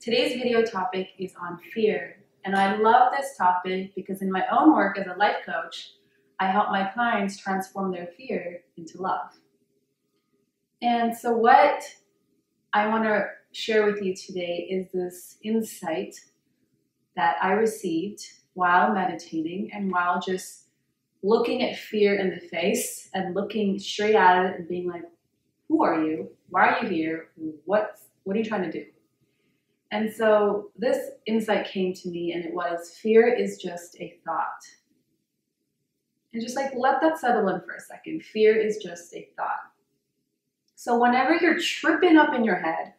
Today's video topic is on fear, and I love this topic because in my own work as a life coach, I help my clients transform their fear into love. And so what I want to share with you today is this insight that I received while meditating and while just looking at fear in the face and looking straight at it and being like, who are you? Why are you here? What are you trying to do? And so this insight came to me, and it was, fear is just a thought. And just like let that settle in for a second. Fear is just a thought. So whenever you're tripping up in your head,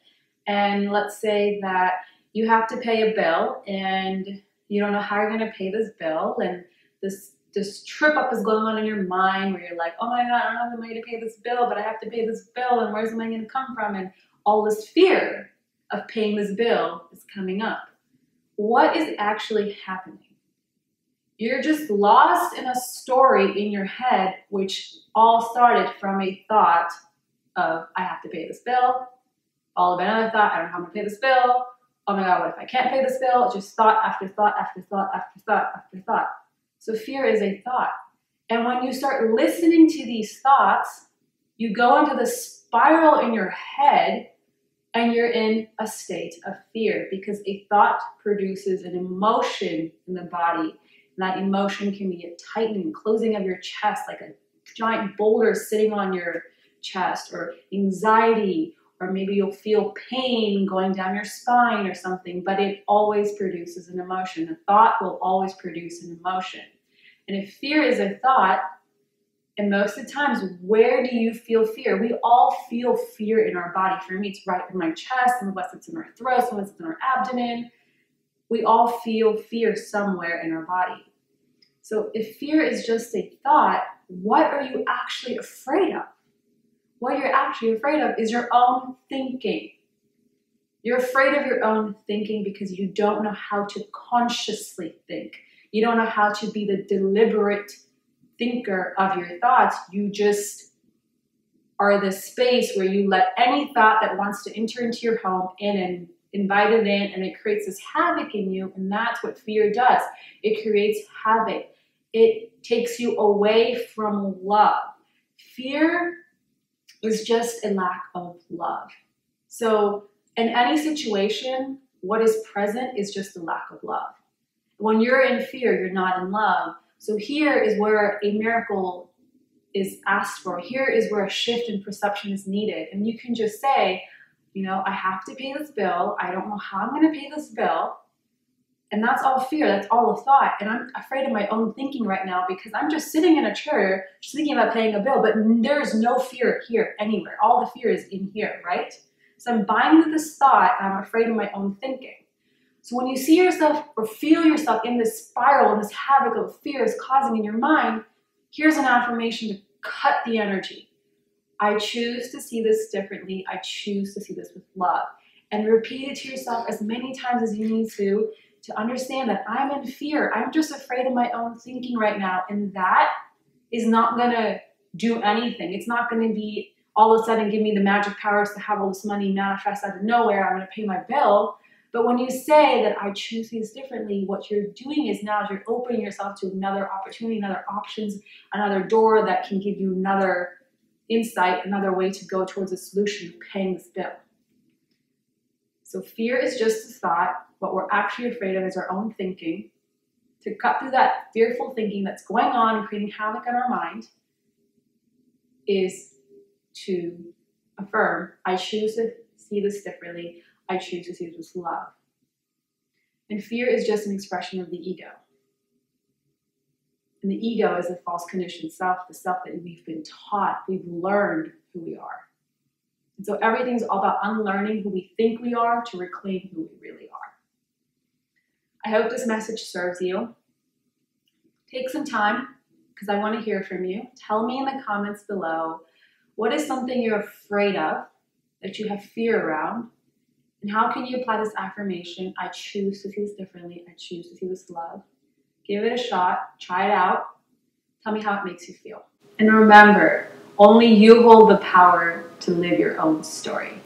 and let's say that you have to pay a bill and you don't know how you're going to pay this bill, and this trip up is going on in your mind where you're like, oh my God, I don't have the money to pay this bill, but I have to pay this bill, and where's the money going to come from? And all this fear of paying this bill is coming up. What is actually happening? You're just lost in a story in your head, which all started from a thought of, I have to pay this bill, followed by another thought, I don't know how I'm going to pay this bill, oh my God, what if I can't pay this bill? It's just thought after thought after thought after thought after thought. So fear is a thought. And when you start listening to these thoughts, you go into the spiral in your head and you're in a state of fear, because a thought produces an emotion in the body. And that emotion can be a tightening, closing of your chest, like a giant boulder sitting on your chest, or anxiety, or maybe you'll feel pain going down your spine or something, but it always produces an emotion. A thought will always produce an emotion. And if fear is a thought, and most of the times, where do you feel fear? We all feel fear in our body. For me, it's right in my chest, some of us it's in our throat, some of us it's in our abdomen. We all feel fear somewhere in our body. So if fear is just a thought, what are you actually afraid of? What you're actually afraid of is your own thinking. You're afraid of your own thinking because you don't know how to consciously think. You don't know how to be the deliberate thinker of your thoughts. You just are the space where you let any thought that wants to enter into your home in and invite it in, and it creates this havoc in you. And that's what fear does. It creates havoc. It takes you away from love. Fear is just a lack of love. So in any situation, what is present is just a lack of love. When you're in fear, you're not in love. So here is where a miracle is asked for. Here is where a shift in perception is needed. And you can just say, you know, I have to pay this bill. I don't know how I'm going to pay this bill. And that's all fear. That's all a thought. And I'm afraid of my own thinking right now because I'm just sitting in a chair just thinking about paying a bill, but there's no fear here anywhere. All the fear is in here, right? So I'm buying into this thought and I'm afraid of my own thinking. So when you see yourself or feel yourself in this spiral and this havoc of fear is causing in your mind, here's an affirmation to cut the energy. I choose to see this differently. I choose to see this with love. And repeat it to yourself as many times as you need to understand that I'm in fear. I'm just afraid of my own thinking right now. And that is not going to do anything. It's not going to be all of a sudden give me the magic powers to have all this money manifest out of nowhere. I'm going to pay my bill. But when you say that I choose these differently, what you're doing is now you're opening yourself to another opportunity, another options, another door that can give you another insight, another way to go towards a solution of paying this bill. So fear is just a thought. What we're actually afraid of is our own thinking. To cut through that fearful thinking that's going on and creating havoc in our mind is to affirm, I choose to see this differently. I choose to see this with love. And fear is just an expression of the ego. And the ego is a false conditioned self, the self that we've been taught, we've learned who we are. And so everything's all about unlearning who we think we are to reclaim who we really are. I hope this message serves you. Take some time, because I want to hear from you. Tell me in the comments below, what is something you're afraid of, that you have fear around? And how can you apply this affirmation? I choose to see this differently. I choose to see this love. Give it a shot. Try it out. Tell me how it makes you feel. And remember, only you hold the power to live your own story.